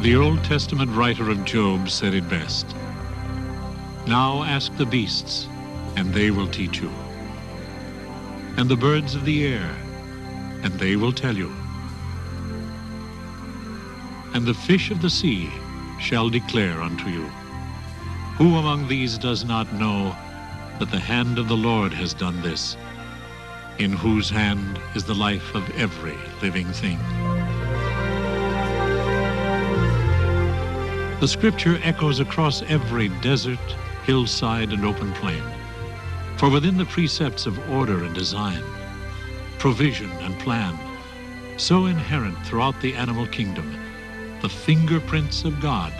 The Old Testament writer of Job said it best. Now ask the beasts, and they will teach you, and the birds of the air, and they will tell you, and the fish of the sea shall declare unto you. Who among these does not know that the hand of the Lord has done this, in whose hand is the life of every living thing? The scripture echoes across every desert, hillside, and open plain. For within the precepts of order and design, provision and plan, so inherent throughout the animal kingdom, the fingerprints of God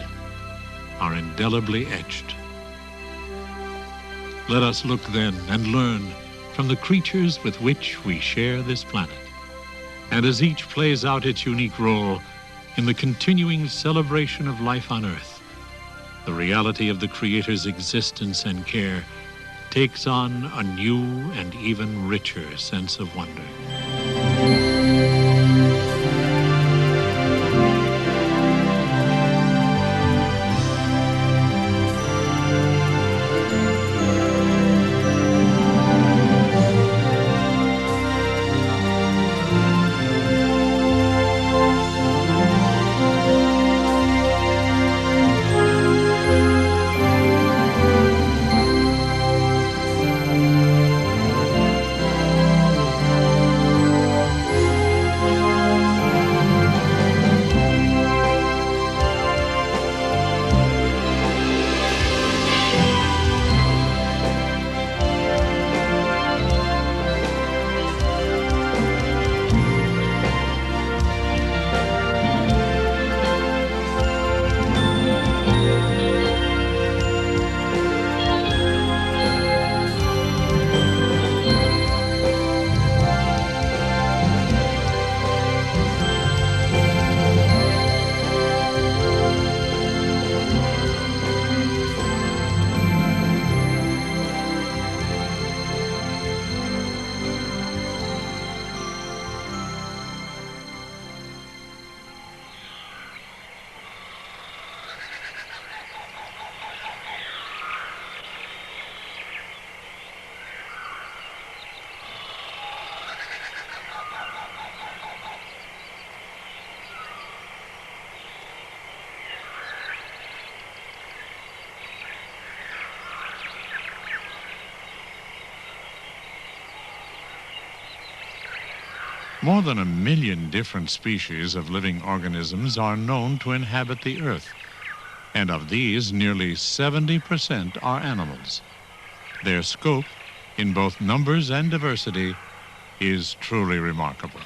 are indelibly etched. Let us look then and learn from the creatures with which we share this planet. And as each plays out its unique role in the continuing celebration of life on Earth, the reality of the Creator's existence and care takes on a new and even richer sense of wonder. More than 1 million different species of living organisms are known to inhabit the Earth, and of these, nearly 70% are animals. Their scope, in both numbers and diversity, is truly remarkable.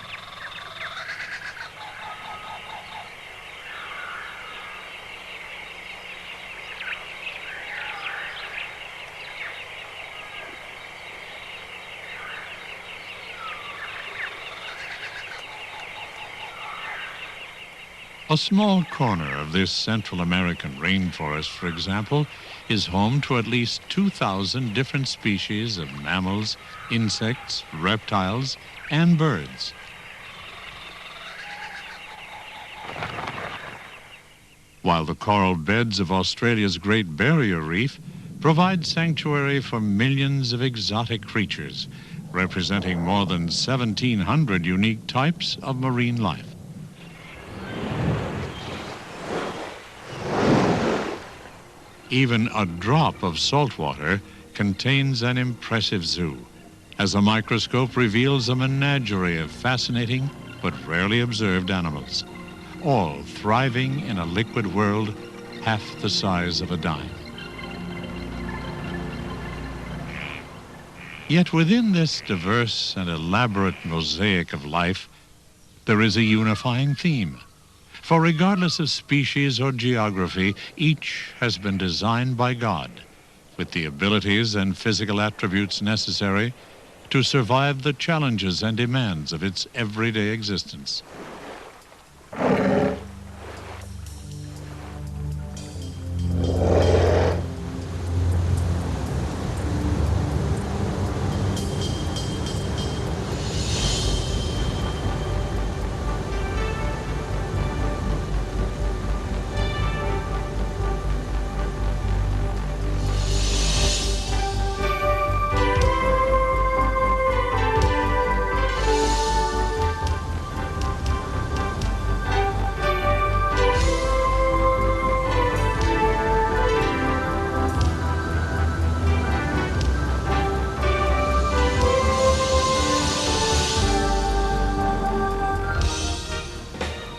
A small corner of this Central American rainforest, for example, is home to at least 2,000 different species of mammals, insects, reptiles, and birds. While the coral beds of Australia's Great Barrier Reef provide sanctuary for millions of exotic creatures, representing more than 1,700 unique types of marine life. Even a drop of salt water contains an impressive zoo, as a microscope reveals a menagerie of fascinating but rarely observed animals, all thriving in a liquid world half the size of a dime. Yet within this diverse and elaborate mosaic of life, there is a unifying theme. For regardless of species or geography, each has been designed by God with the abilities and physical attributes necessary to survive the challenges and demands of its everyday existence.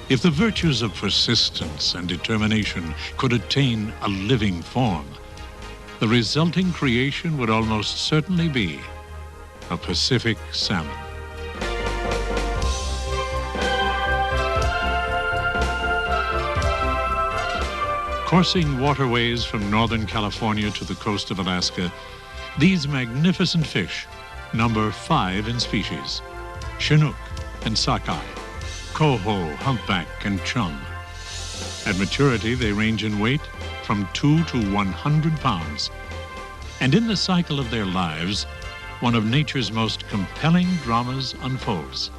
If the virtues of persistence and determination could attain a living form, the resulting creation would almost certainly be a Pacific salmon. Coursing waterways from northern California to the coast of Alaska, these magnificent fish number 5 in species: Chinook and sockeye, coho, humpback, and chum. At maturity, they range in weight from 2 to 100 pounds. And in the cycle of their lives, one of nature's most compelling dramas unfolds.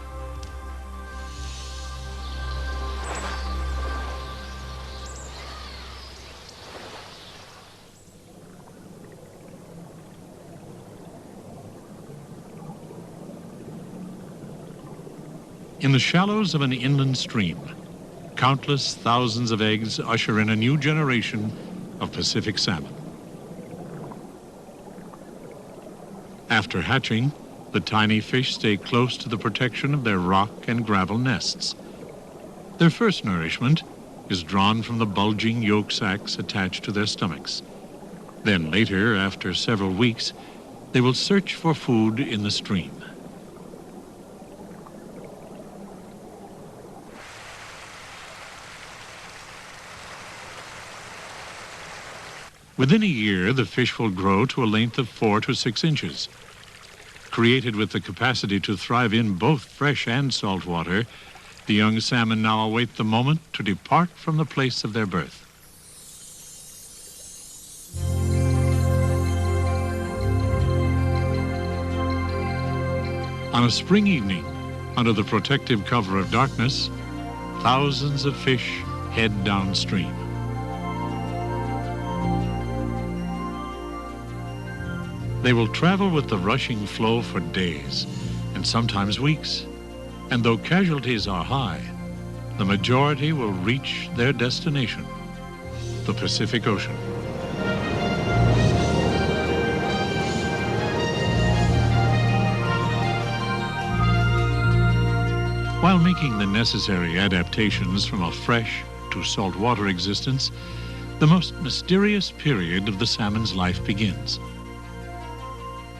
In the shallows of an inland stream, countless thousands of eggs usher in a new generation of Pacific salmon. After hatching, the tiny fish stay close to the protection of their rock and gravel nests. Their first nourishment is drawn from the bulging yolk sacs attached to their stomachs. Then later, after several weeks, they will search for food in the stream. Within a year, the fish will grow to a length of 4 to 6 inches. Created with the capacity to thrive in both fresh and salt water, the young salmon now await the moment to depart from the place of their birth. On a spring evening, under the protective cover of darkness, thousands of fish head downstream. They will travel with the rushing flow for days, and sometimes weeks. And though casualties are high, the majority will reach their destination, the Pacific Ocean. While making the necessary adaptations from a fresh to saltwater existence, the most mysterious period of the salmon's life begins.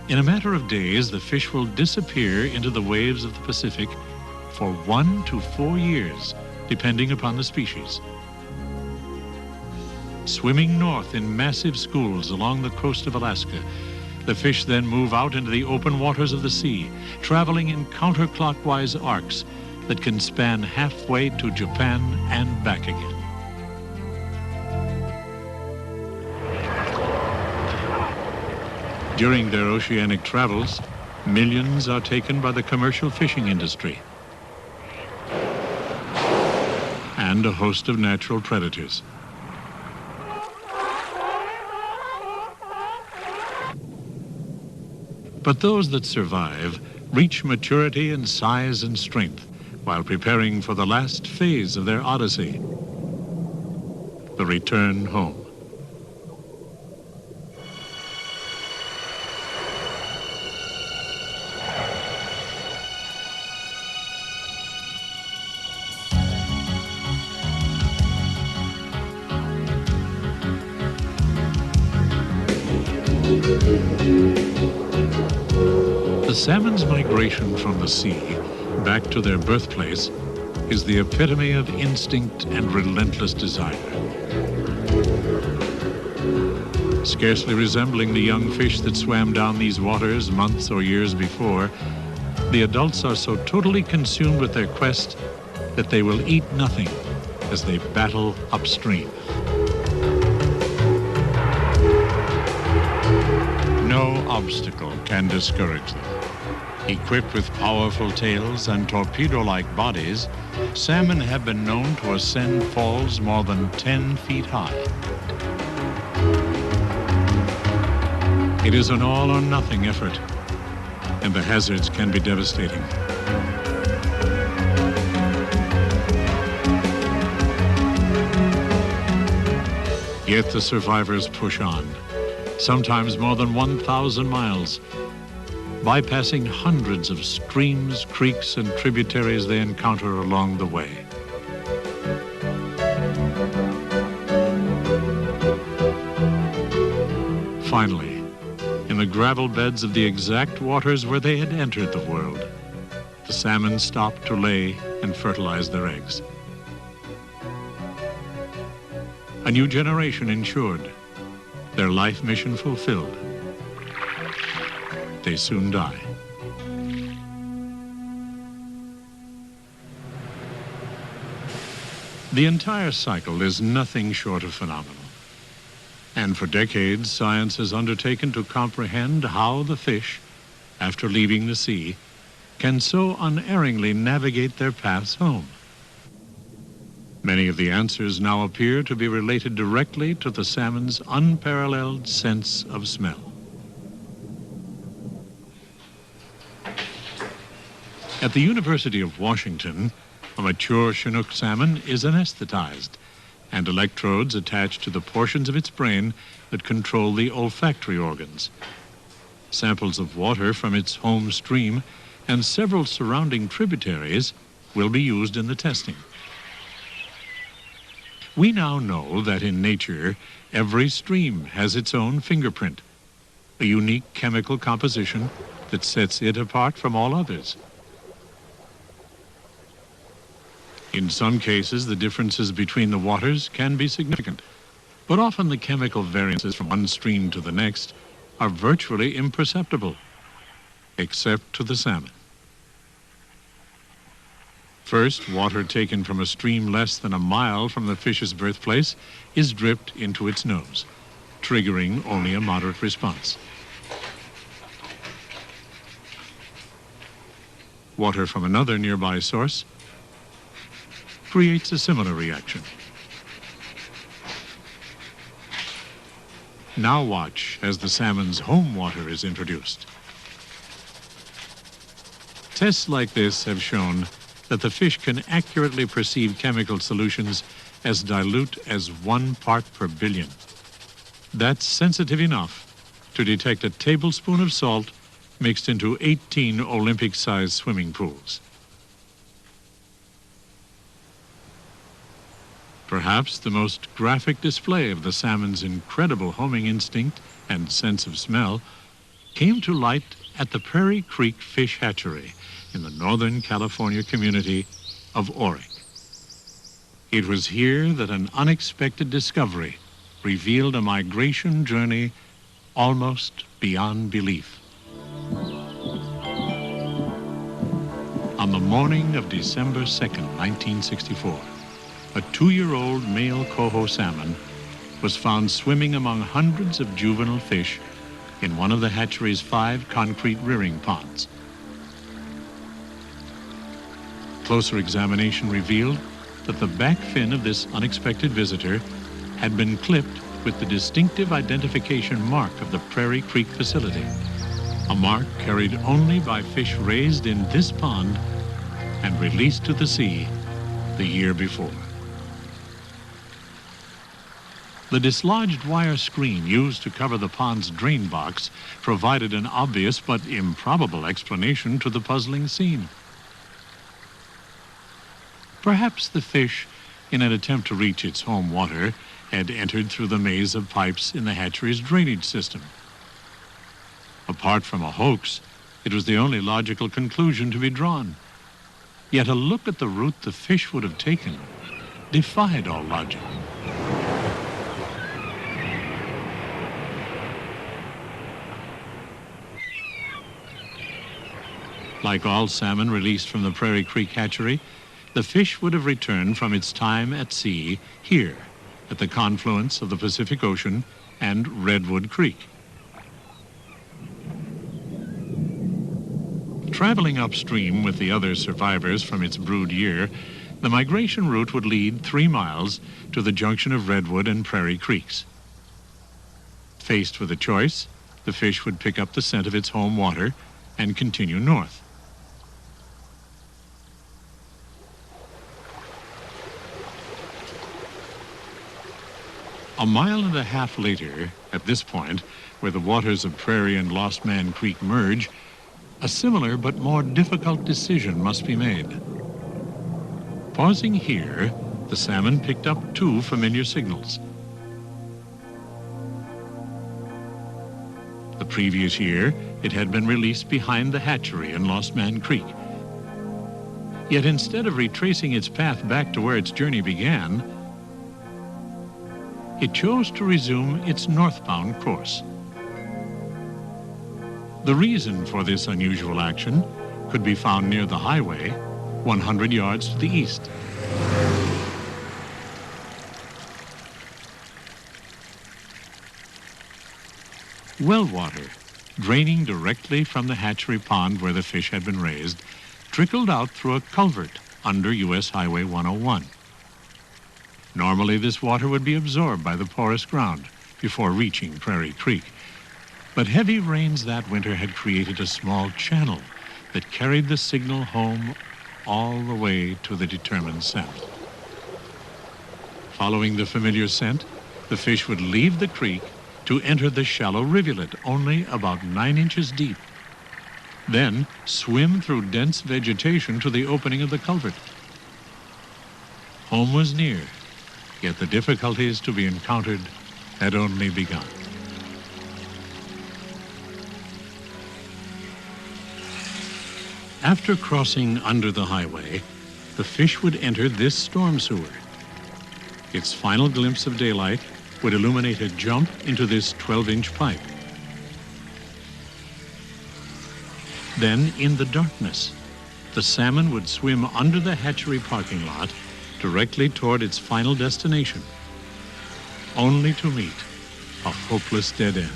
In a matter of days, the fish will disappear into the waves of the Pacific for 1 to 4 years, depending upon the species. Swimming north in massive schools along the coast of Alaska, the fish then move out into the open waters of the sea, traveling in counterclockwise arcs that can span halfway to Japan and back again. During their oceanic travels, millions are taken by the commercial fishing industry and a host of natural predators. But those that survive reach maturity in size and strength while preparing for the last phase of their odyssey, the return home. The salmon's migration from the sea back to their birthplace is the epitome of instinct and relentless desire. Scarcely resembling the young fish that swam down these waters months or years before, the adults are so totally consumed with their quest that they will eat nothing as they battle upstream. No obstacle can discourage them. Equipped with powerful tails and torpedo-like bodies, salmon have been known to ascend falls more than 10 feet high. It is an all-or-nothing effort, and the hazards can be devastating. Yet the survivors push on, sometimes more than 1,000 miles, bypassing hundreds of streams, creeks, and tributaries they encounter along the way. Finally, in the gravel beds of the exact waters where they had entered the world, the salmon stopped to lay and fertilize their eggs. A new generation ensured, their life mission fulfilled. They soon die. The entire cycle is nothing short of phenomenal. And for decades, science has undertaken to comprehend how the fish, after leaving the sea, can so unerringly navigate their paths home. Many of the answers now appear to be related directly to the salmon's unparalleled sense of smell. At the University of Washington, a mature Chinook salmon is anesthetized, and electrodes attached to the portions of its brain that control the olfactory organs. Samples of water from its home stream and several surrounding tributaries will be used in the testing. We now know that in nature, every stream has its own fingerprint, a unique chemical composition that sets it apart from all others. In some cases, the differences between the waters can be significant, but often the chemical variances from one stream to the next are virtually imperceptible, except to the salmon. First, water taken from a stream less than a mile from the fish's birthplace is dripped into its nose, triggering only a moderate response. Water from another nearby source creates a similar reaction. Now watch as the salmon's home water is introduced. Tests like this have shown that the fish can accurately perceive chemical solutions as dilute as 1 part per billion. That's sensitive enough to detect a tablespoon of salt mixed into 18 Olympic-sized swimming pools. Perhaps the most graphic display of the salmon's incredible homing instinct and sense of smell came to light at the Prairie Creek Fish Hatchery in the Northern California community of Oric. It was here that an unexpected discovery revealed a migration journey almost beyond belief. On the morning of December 2nd, 1964, a 2-year-old male coho salmon was found swimming among hundreds of juvenile fish in one of the hatchery's 5 concrete rearing ponds. Closer examination revealed that the back fin of this unexpected visitor had been clipped with the distinctive identification mark of the Prairie Creek facility, a mark carried only by fish raised in this pond and released to the sea the year before. The dislodged wire screen used to cover the pond's drain box provided an obvious but improbable explanation to the puzzling scene. Perhaps the fish, in an attempt to reach its home water, had entered through the maze of pipes in the hatchery's drainage system. Apart from a hoax, it was the only logical conclusion to be drawn. Yet a look at the route the fish would have taken defied all logic. Like all salmon released from the Prairie Creek hatchery, the fish would have returned from its time at sea here at the confluence of the Pacific Ocean and Redwood Creek. Traveling upstream with the other survivors from its brood year, the migration route would lead 3 miles to the junction of Redwood and Prairie Creeks. Faced with a choice, the fish would pick up the scent of its home water and continue north. A mile and a half later, at this point, where the waters of Prairie and Lost Man Creek merge, a similar but more difficult decision must be made. Pausing here, the salmon picked up 2 familiar signals. The previous year, it had been released behind the hatchery in Lost Man Creek. Yet instead of retracing its path back to where its journey began, it chose to resume its northbound course. The reason for this unusual action could be found near the highway, 100 yards to the east. Well water, draining directly from the hatchery pond where the fish had been raised, trickled out through a culvert under U.S. Highway 101. Normally, this water would be absorbed by the porous ground before reaching Prairie Creek. But heavy rains that winter had created a small channel that carried the signal home all the way to the determined scent. Following the familiar scent, the fish would leave the creek to enter the shallow rivulet, only about 9 inches deep. Then swim through dense vegetation to the opening of the culvert. Home was near, yet the difficulties to be encountered had only begun. After crossing under the highway, the fish would enter this storm sewer. Its final glimpse of daylight would illuminate a jump into this 12-inch pipe. Then, in the darkness, the salmon would swim under the hatchery parking lot directly toward its final destination, only to meet a hopeless dead end.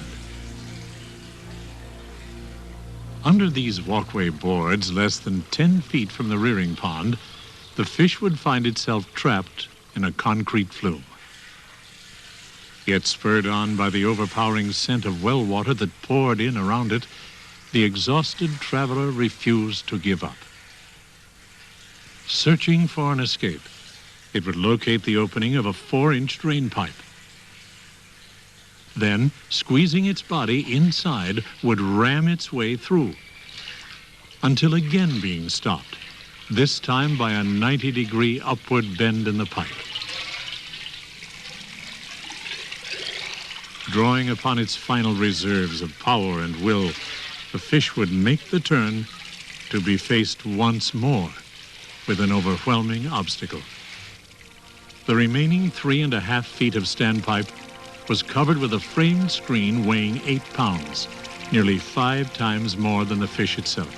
Under these walkway boards, less than 10 feet from the rearing pond, the fish would find itself trapped in a concrete flume. Yet spurred on by the overpowering scent of well water that poured in around it, the exhausted traveler refused to give up. Searching for an escape, it would locate the opening of a 4-inch drain pipe. Then, squeezing its body inside, would ram its way through, until again being stopped, this time by a 90-degree upward bend in the pipe. Drawing upon its final reserves of power and will, the fish would make the turn to be faced once more with an overwhelming obstacle. The remaining 3.5 feet of standpipe was covered with a framed screen weighing 8 pounds, nearly 5 times more than the fish itself.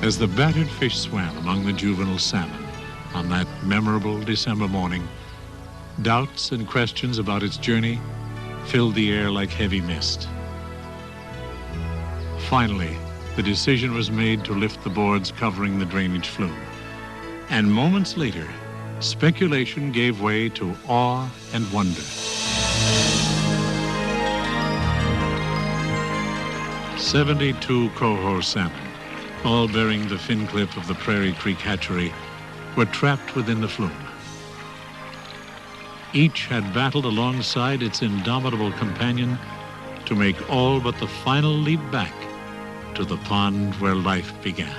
As the battered fish swam among the juvenile salmon on that memorable December morning, doubts and questions about its journey filled the air like heavy mist. Finally, the decision was made to lift the boards covering the drainage flume. And moments later, speculation gave way to awe and wonder. 72 coho salmon, all bearing the fin clip of the Prairie Creek hatchery, were trapped within the flume. Each had battled alongside its indomitable companion to make all but the final leap back to the pond where life began.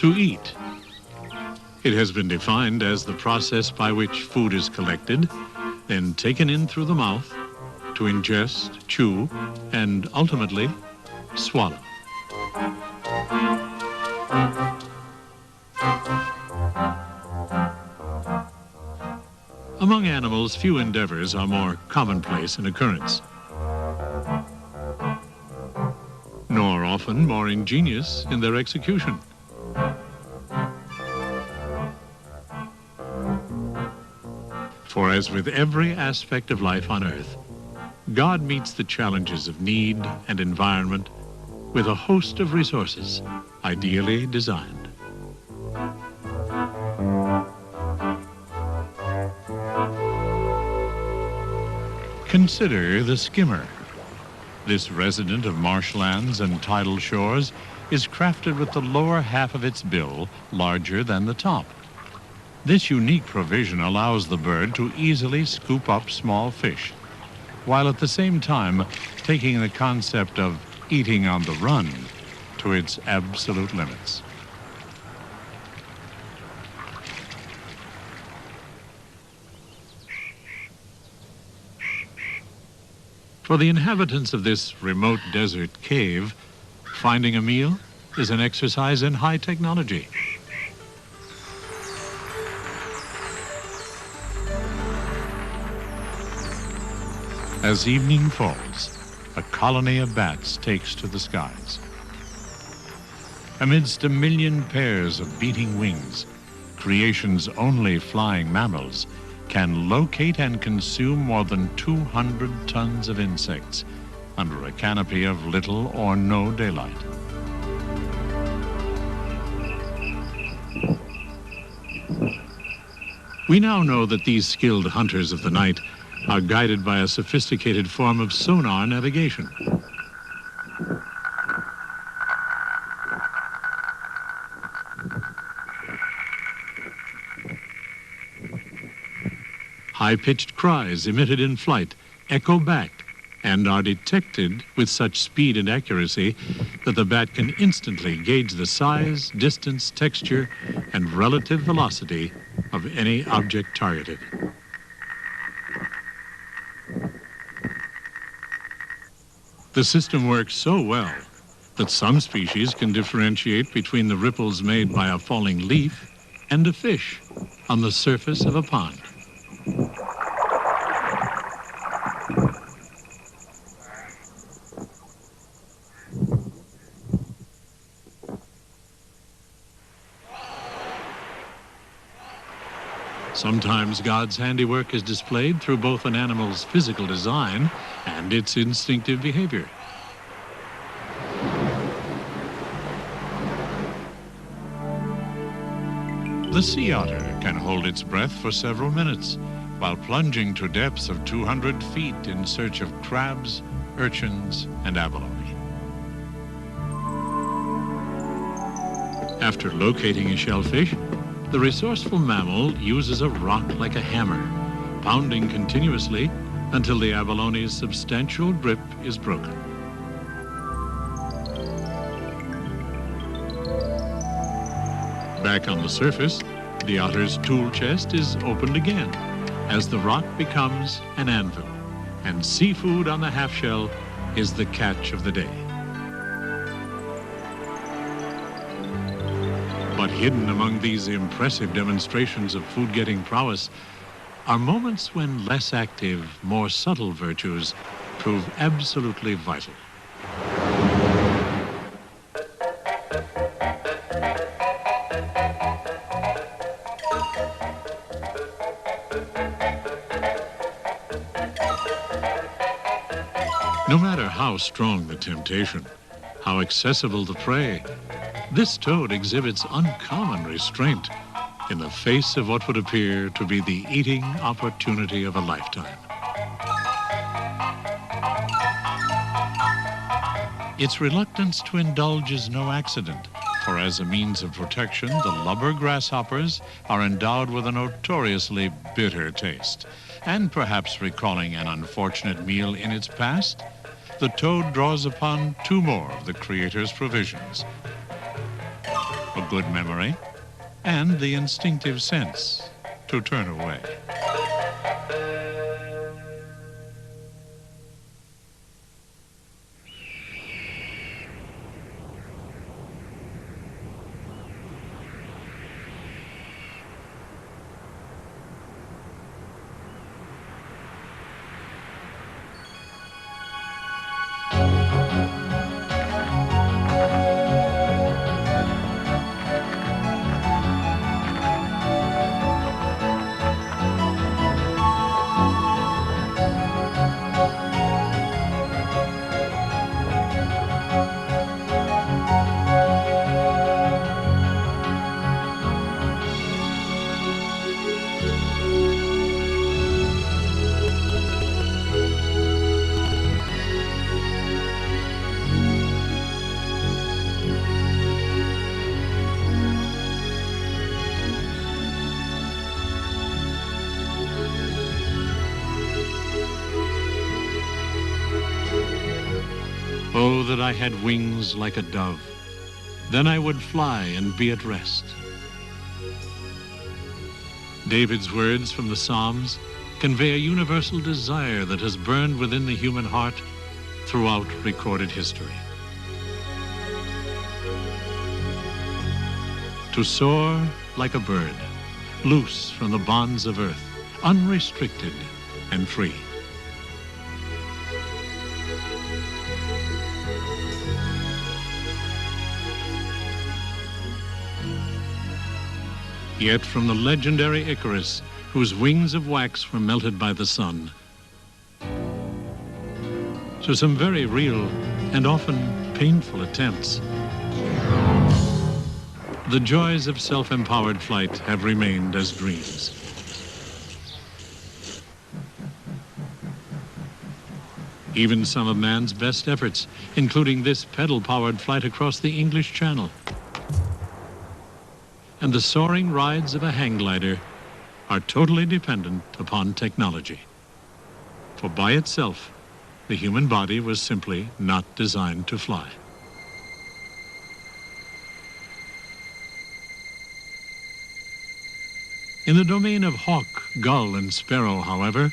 To eat. It has been defined as the process by which food is collected, then taken in through the mouth, to ingest, chew, and ultimately swallow. Among animals, few endeavors are more commonplace in occurrence, nor often more ingenious in their execution. For as with every aspect of life on earth, God meets the challenges of need and environment with a host of resources ideally designed. Consider the skimmer. This resident of marshlands and tidal shores is crafted with the lower half of its bill larger than the top. This unique provision allows the bird to easily scoop up small fish, while at the same time taking the concept of eating on the run to its absolute limits. For the inhabitants of this remote desert cave, finding a meal is an exercise in high technology. As evening falls, a colony of bats takes to the skies. Amidst a million pairs of beating wings, creation's only flying mammals can locate and consume more than 200 tons of insects under a canopy of little or no daylight. We now know that these skilled hunters of the night are guided by a sophisticated form of sonar navigation. High-pitched cries emitted in flight echo back and are detected with such speed and accuracy that the bat can instantly gauge the size, distance, texture, and relative velocity of any object targeted. The system works so well that some species can differentiate between the ripples made by a falling leaf and a fish on the surface of a pond. Sometimes God's handiwork is displayed through both an animal's physical design and its instinctive behavior. The sea otter can hold its breath for several minutes while plunging to depths of 200 feet in search of crabs, urchins, and abalone. After locating a shellfish, the resourceful mammal uses a rock like a hammer, pounding continuously until the abalone's substantial grip is broken. Back on the surface, the otter's tool chest is opened again as the rock becomes an anvil, and seafood on the half-shell is the catch of the day. But hidden among these impressive demonstrations of food-getting prowess are moments when less active, more subtle virtues prove absolutely vital. No matter how strong the temptation, how accessible the prey, this toad exhibits uncommon restraint in the face of what would appear to be the eating opportunity of a lifetime. Its reluctance to indulge is no accident, for as a means of protection, the lubber grasshoppers are endowed with a notoriously bitter taste. And perhaps recalling an unfortunate meal in its past, the toad draws upon two more of the Creator's provisions: a good memory and the instinctive sense to turn away. Oh, that I had wings like a dove, then I would fly and be at rest. David's words from the Psalms convey a universal desire that has burned within the human heart throughout recorded history. To soar like a bird, loose from the bonds of earth, unrestricted and free. Yet from the legendary Icarus, whose wings of wax were melted by the sun, to some very real and often painful attempts, the joys of self-empowered flight have remained as dreams. Even some of man's best efforts, including this pedal-powered flight across the English Channel, and the soaring rides of a hang glider, are totally dependent upon technology. For by itself, the human body was simply not designed to fly. In the domain of hawk, gull, and sparrow, however,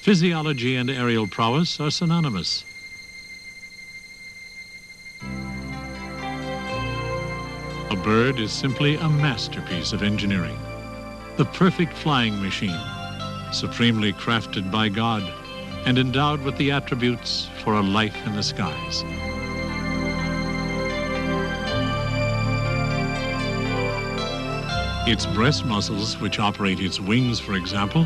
physiology and aerial prowess are synonymous. A bird is simply a masterpiece of engineering, the perfect flying machine, supremely crafted by God and endowed with the attributes for a life in the skies. Its breast muscles, which operate its wings, for example,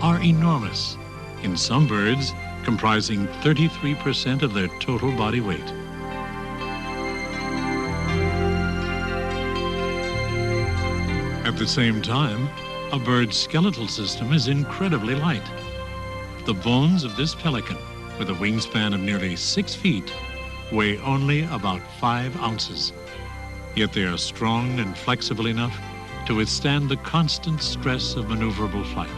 are enormous, in some birds comprising 33% of their total body weight. At the same time, a bird's skeletal system is incredibly light. The bones of this pelican, with a wingspan of nearly 6 feet, weigh only about 5 ounces. Yet they are strong and flexible enough to withstand the constant stress of maneuverable flight.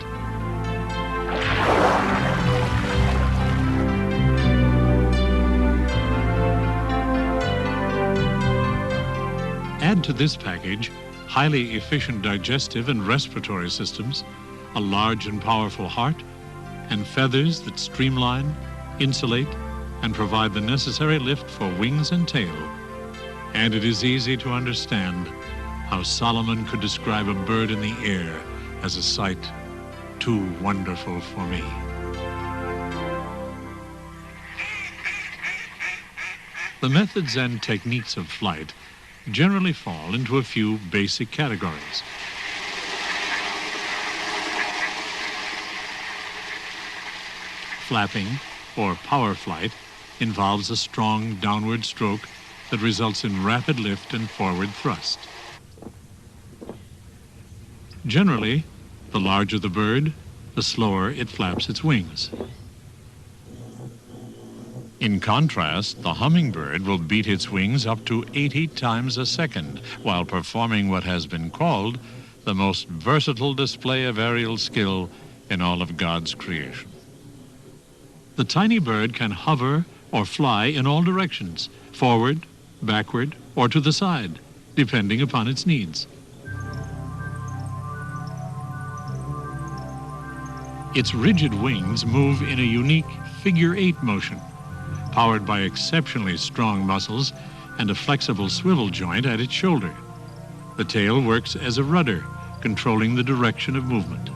Add to this package highly efficient digestive and respiratory systems, a large and powerful heart, and feathers that streamline, insulate, and provide the necessary lift for wings and tail. And it is easy to understand how Solomon could describe a bird in the air as a sight too wonderful for me. The methods and techniques of flight generally fall into a few basic categories. Flapping, or power flight, involves a strong downward stroke that results in rapid lift and forward thrust. Generally, the larger the bird, the slower it flaps its wings. In contrast, the hummingbird will beat its wings up to 80 times a second while performing what has been called the most versatile display of aerial skill in all of God's creation. The tiny bird can hover or fly in all directions, forward, backward, or to the side, depending upon its needs. Its rigid wings move in a unique figure-8 motion, powered by exceptionally strong muscles and a flexible swivel joint at its shoulder. The tail works as a rudder, controlling the direction of movement.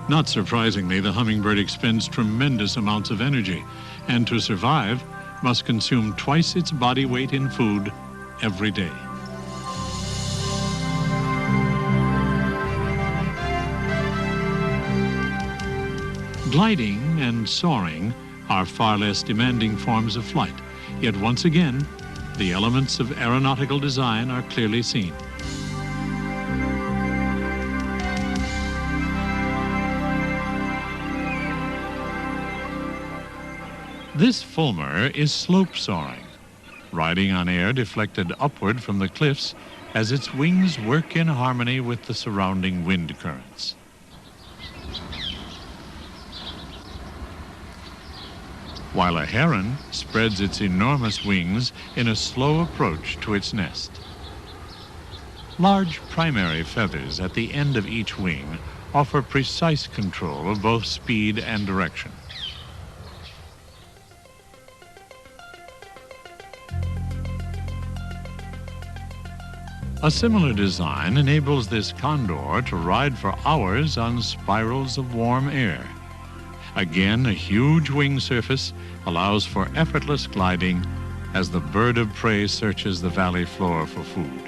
Not surprisingly, the hummingbird expends tremendous amounts of energy, and to survive, must consume twice its body weight in food every day. Gliding and soaring are far less demanding forms of flight, yet once again, the elements of aeronautical design are clearly seen. This fulmar is slope soaring, riding on air deflected upward from the cliffs as its wings work in harmony with the surrounding wind currents. While a heron spreads its enormous wings in a slow approach to its nest. Large primary feathers at the end of each wing offer precise control of both speed and direction. A similar design enables this condor to ride for hours on spirals of warm air. Again, a huge wing surface allows for effortless gliding as the bird of prey searches the valley floor for food.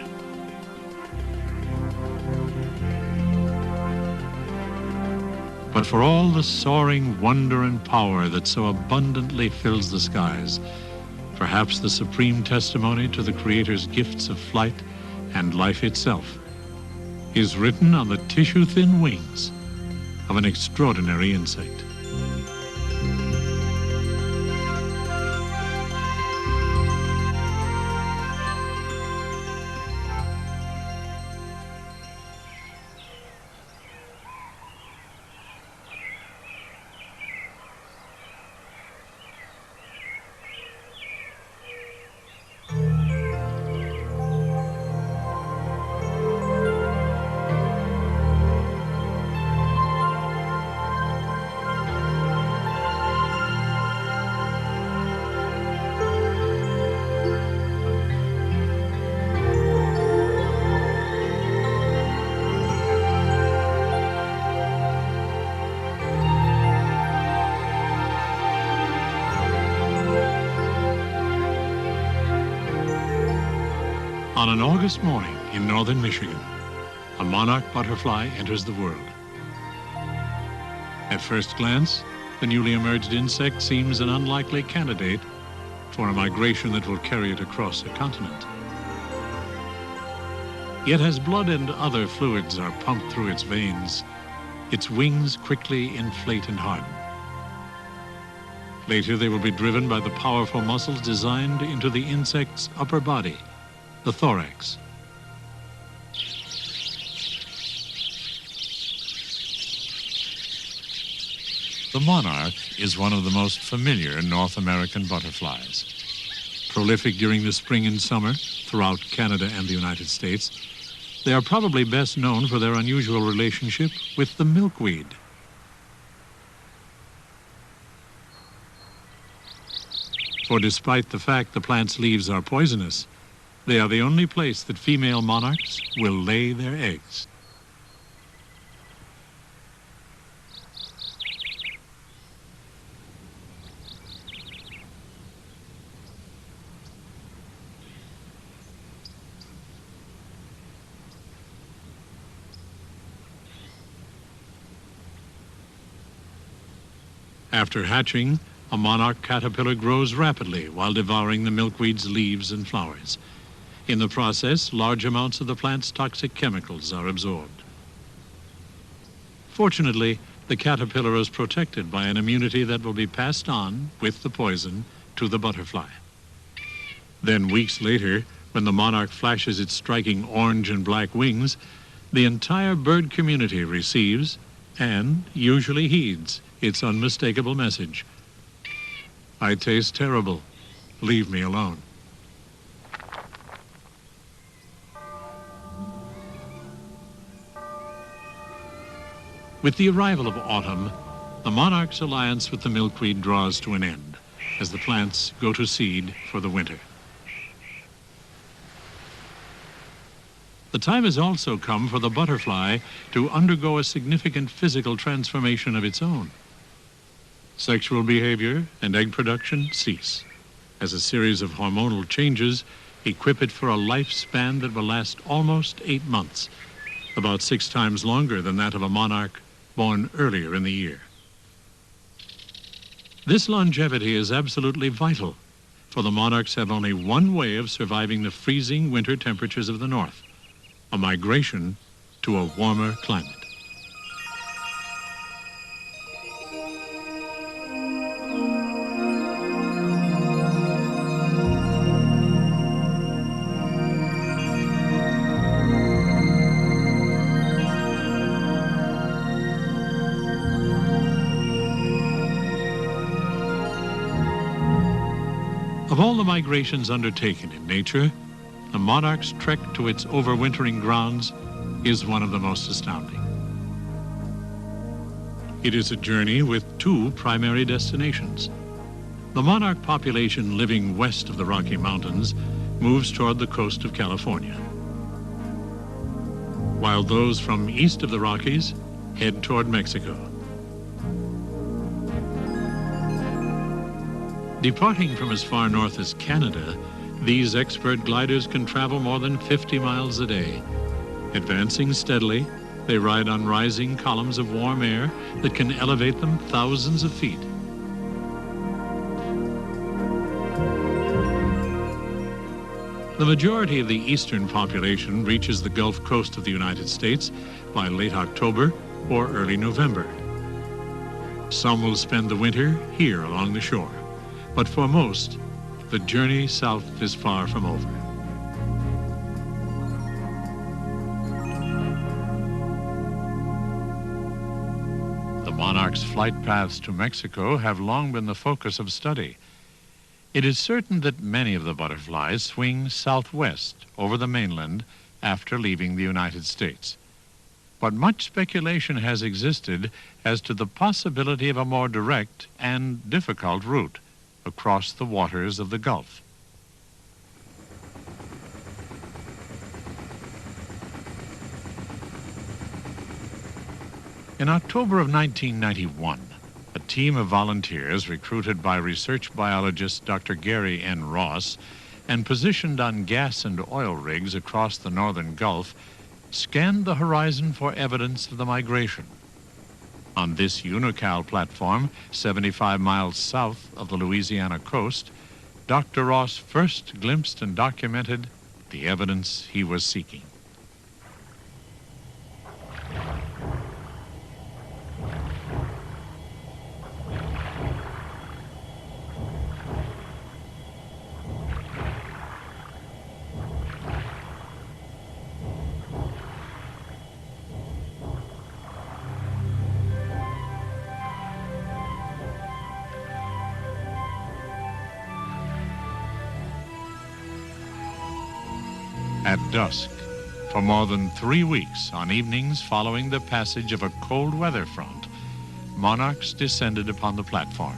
But for all the soaring wonder and power that so abundantly fills the skies, perhaps the supreme testimony to the Creator's gifts of flight and life itself is written on the tissue-thin wings of an extraordinary insect. On an August morning in northern Michigan, a monarch butterfly enters the world. At first glance, the newly emerged insect seems an unlikely candidate for a migration that will carry it across a continent. Yet as blood and other fluids are pumped through its veins, its wings quickly inflate and harden. Later, they will be driven by the powerful muscles designed into the insect's upper body, the thorax. The monarch is one of the most familiar North American butterflies. Prolific during the spring and summer throughout Canada and the United States, they are probably best known for their unusual relationship with the milkweed. For despite the fact the plant's leaves are poisonous, they are the only place that female monarchs will lay their eggs. After hatching, a monarch caterpillar grows rapidly while devouring the milkweed's leaves and flowers. In the process, large amounts of the plant's toxic chemicals are absorbed. Fortunately, the caterpillar is protected by an immunity that will be passed on with the poison to the butterfly. Then weeks later, when the monarch flashes its striking orange and black wings, the entire bird community receives and usually heeds its unmistakable message. I taste terrible. Leave me alone. With the arrival of autumn, the monarch's alliance with the milkweed draws to an end as the plants go to seed for the winter. The time has also come for the butterfly to undergo a significant physical transformation of its own. Sexual behavior and egg production cease as a series of hormonal changes equip it for a lifespan that will last almost 8 months, about 6 times longer than that of a monarch born earlier in the year. This longevity is absolutely vital, for the monarchs have only one way of surviving the freezing winter temperatures of the north: a migration to a warmer climate. Of all the migrations undertaken in nature, the monarch's trek to its overwintering grounds is one of the most astounding. It is a journey with 2 primary destinations. The monarch population living west of the Rocky Mountains moves toward the coast of California, while those from east of the Rockies head toward Mexico. Departing from as far north as Canada, these expert gliders can travel more than 50 miles a day. Advancing steadily, they ride on rising columns of warm air that can elevate them thousands of feet. The majority of the eastern population reaches the Gulf Coast of the United States by late October or early November. Some will spend the winter here along the shore, but for most, the journey south is far from over. The monarch's flight paths to Mexico have long been the focus of study. It is certain that many of the butterflies swing southwest over the mainland after leaving the United States. But much speculation has existed as to the possibility of a more direct and difficult route across the waters of the Gulf. In October of 1991, a team of volunteers recruited by research biologist Dr. Gary N. Ross and positioned on gas and oil rigs across the northern Gulf scanned the horizon for evidence of the migration. On this Unocal platform, 75 miles south of the Louisiana coast, Dr. Ross first glimpsed and documented the evidence he was seeking. At dusk, for more than 3 weeks, on evenings following the passage of a cold weather front, monarchs descended upon the platform.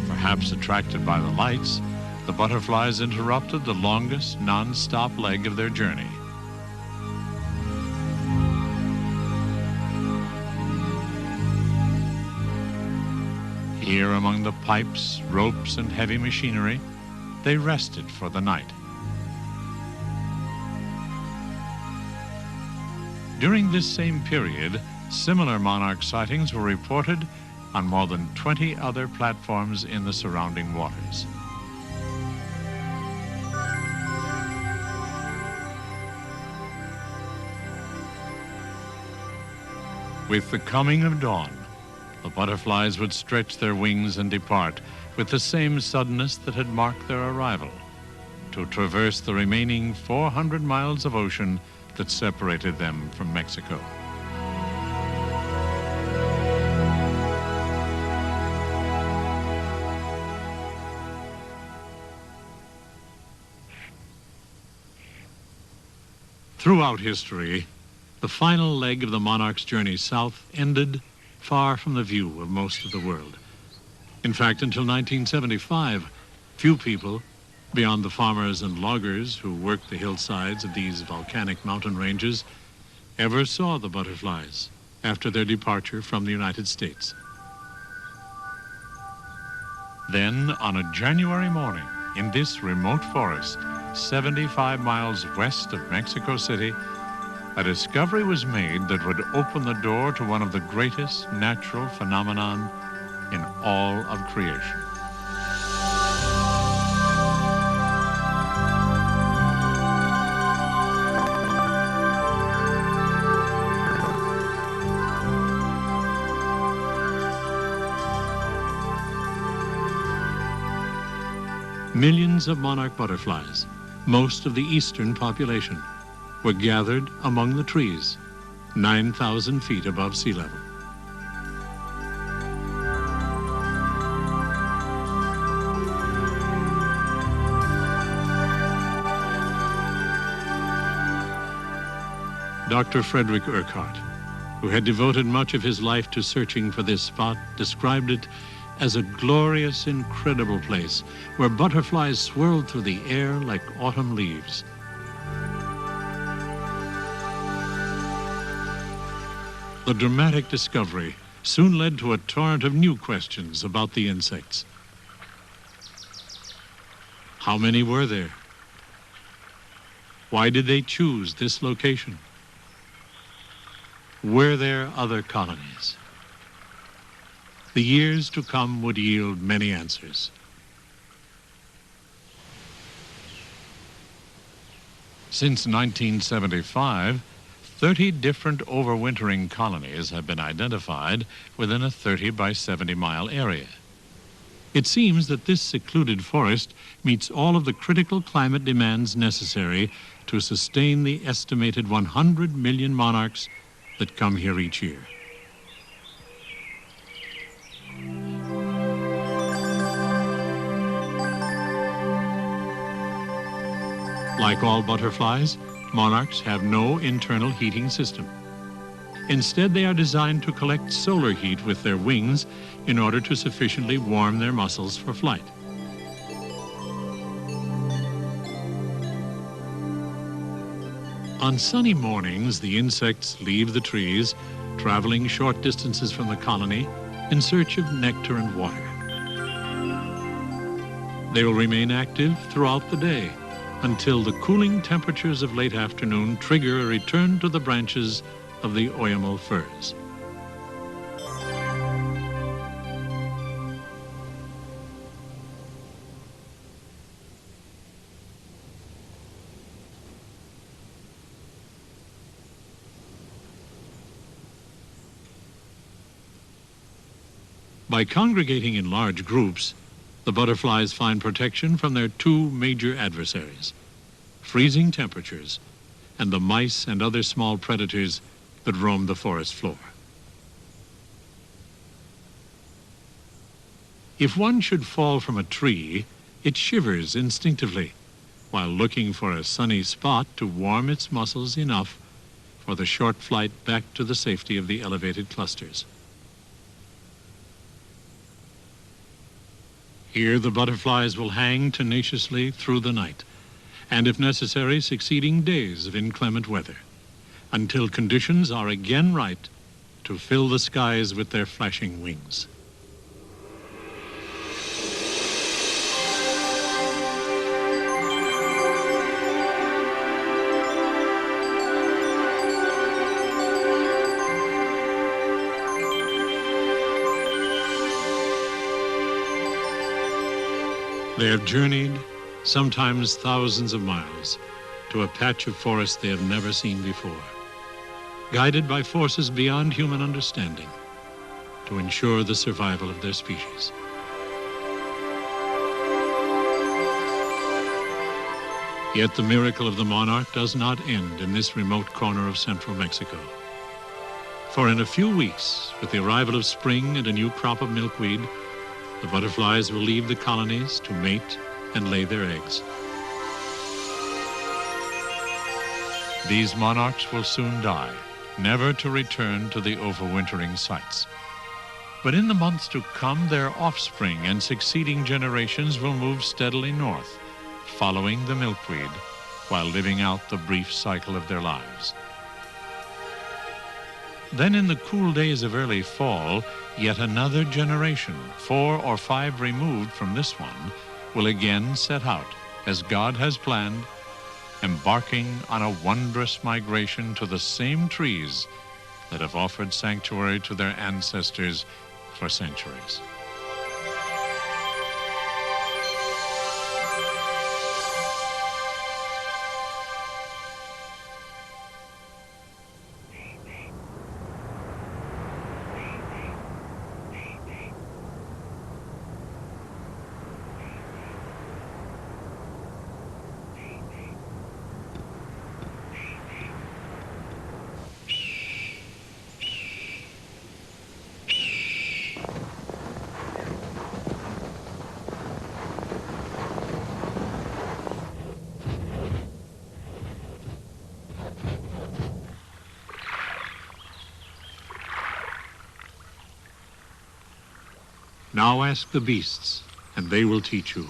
Perhaps attracted by the lights, the butterflies interrupted the longest non-stop leg of their journey. Here among the pipes, ropes, and heavy machinery, they rested for the night. During this same period, similar monarch sightings were reported on more than 20 other platforms in the surrounding waters. With the coming of dawn, the butterflies would stretch their wings and depart with the same suddenness that had marked their arrival, to traverse the remaining 400 miles of ocean that separated them from Mexico. Throughout history, the final leg of the monarch's journey south ended far from the view of most of the world. In fact, until 1975, few people, beyond the farmers and loggers who worked the hillsides of these volcanic mountain ranges, ever saw the butterflies after their departure from the United States. Then, on a January morning, in this remote forest, 75 miles west of Mexico City, a discovery was made that would open the door to one of the greatest natural phenomenon in all of creation. Millions of monarch butterflies, most of the eastern population, were gathered among the trees, 9,000 feet above sea level. Dr. Frederick Urquhart, who had devoted much of his life to searching for this spot, described it as a glorious, incredible place where butterflies swirled through the air like autumn leaves. The dramatic discovery soon led to a torrent of new questions about the insects. How many were there? Why did they choose this location? Were there other colonies? The years to come would yield many answers. Since 1975, 30 different overwintering colonies have been identified within a 30 by 70 mile area. It seems that this secluded forest meets all of the critical climate demands necessary to sustain the estimated 100 million monarchs that come here each year. Like all butterflies, monarchs have no internal heating system. Instead, they are designed to collect solar heat with their wings in order to sufficiently warm their muscles for flight. On sunny mornings, the insects leave the trees, traveling short distances from the colony in search of nectar and water. They will remain active throughout the day until the cooling temperatures of late afternoon trigger a return to the branches of the oyamel firs. By congregating in large groups, the butterflies find protection from their two major adversaries, freezing temperatures and the mice and other small predators that roam the forest floor. If one should fall from a tree, it shivers instinctively while looking for a sunny spot to warm its muscles enough for the short flight back to the safety of the elevated clusters. Here the butterflies will hang tenaciously through the night, and if necessary, succeeding days of inclement weather, until conditions are again right to fill the skies with their flashing wings. They have journeyed, sometimes thousands of miles, to a patch of forest they have never seen before, guided by forces beyond human understanding to ensure the survival of their species. Yet the miracle of the monarch does not end in this remote corner of central Mexico. For in a few weeks, with the arrival of spring and a new crop of milkweed, the butterflies will leave the colonies to mate and lay their eggs. These monarchs will soon die, never to return to the overwintering sites. But in the months to come, their offspring and succeeding generations will move steadily north, following the milkweed, while living out the brief cycle of their lives. Then in the cool days of early fall, yet another generation, 4 or 5 removed from this one, will again set out, as God has planned, embarking on a wondrous migration to the same trees that have offered sanctuary to their ancestors for centuries. Now ask the beasts, and they will teach you,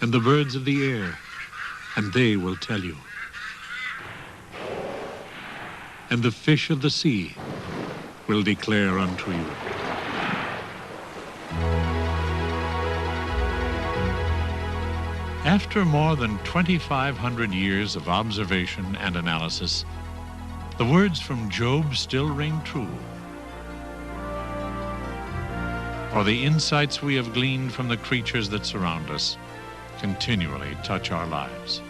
and the birds of the air, and they will tell you, and the fish of the sea will declare unto you. After more than 2,500 years of observation and analysis, the words from Job still ring true. For the insights we have gleaned from the creatures that surround us continually touch our lives.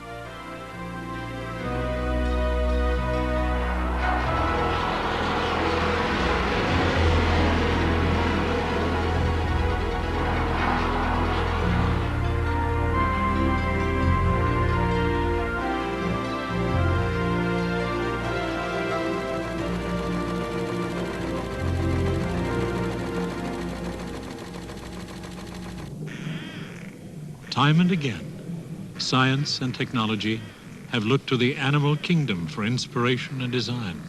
Time and again, science and technology have looked to the animal kingdom for inspiration and design.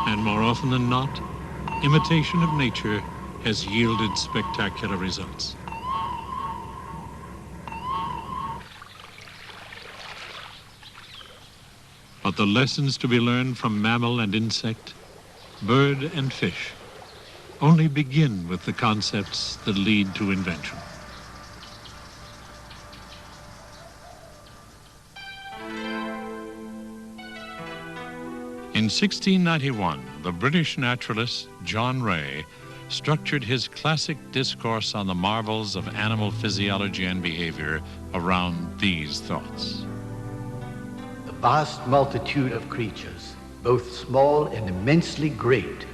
And more often than not, imitation of nature has yielded spectacular results. But the lessons to be learned from mammal and insect, bird and fish, only begin with the concepts that lead to invention. In 1691, the British naturalist John Ray structured his classic discourse on the marvels of animal physiology and behavior around these thoughts. The vast multitude of creatures, both small and immensely great,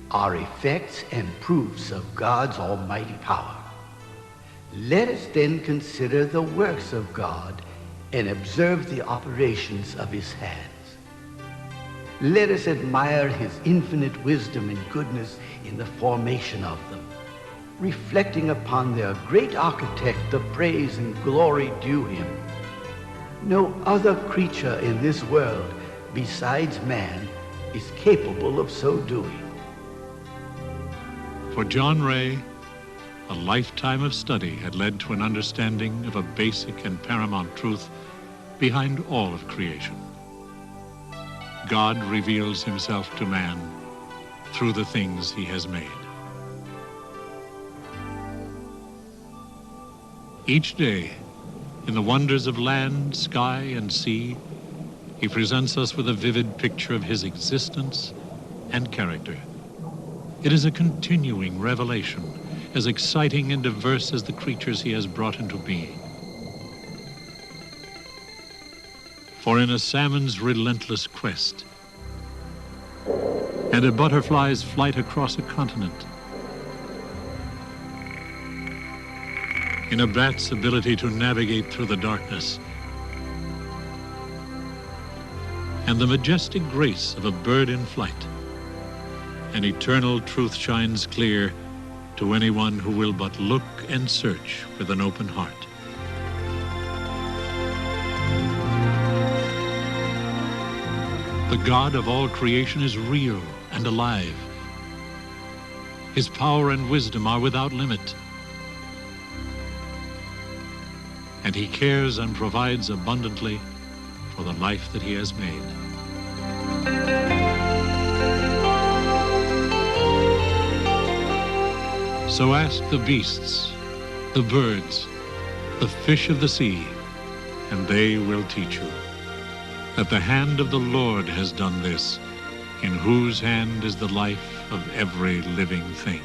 are effects and proofs of God's almighty power. Let us then consider the works of God and observe the operations of his hands. Let us admire his infinite wisdom and goodness in the formation of them, reflecting upon their great architect the praise and glory due him. No other creature in this world besides man is capable of so doing. For John Ray, a lifetime of study had led to an understanding of a basic and paramount truth behind all of creation. God reveals himself to man through the things he has made. Each day, in the wonders of land, sky, and sea, he presents us with a vivid picture of his existence and character. It is a continuing revelation, as exciting and diverse as the creatures he has brought into being. For in a salmon's relentless quest, and a butterfly's flight across a continent, in a bat's ability to navigate through the darkness, and the majestic grace of a bird in flight, an eternal truth shines clear to anyone who will but look and search with an open heart. The God of all creation is real and alive. His power and wisdom are without limit. And he cares and provides abundantly for the life that he has made. So ask the beasts, the birds, the fish of the sea, and they will teach you that the hand of the Lord has done this, in whose hand is the life of every living thing.